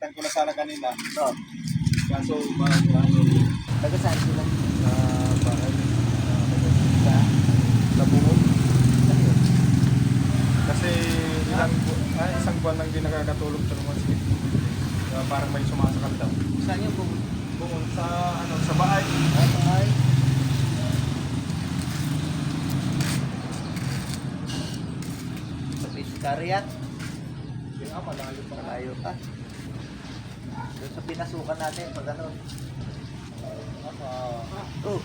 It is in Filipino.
Babalitaan ko na sana kanina. Oh, Kaso, taga saan sila? bahay. Sa Labungon. saan yun? Kasi isang buwan lang din nakakatulog sa mga skip. Parang may sumasakal daw. Saan yun po? Bukod sa, sa bahay. Ay. Sa Piscariat. Malayo pa. Malayo pa. Doon sa pinasukan natin, pag ano. Oh.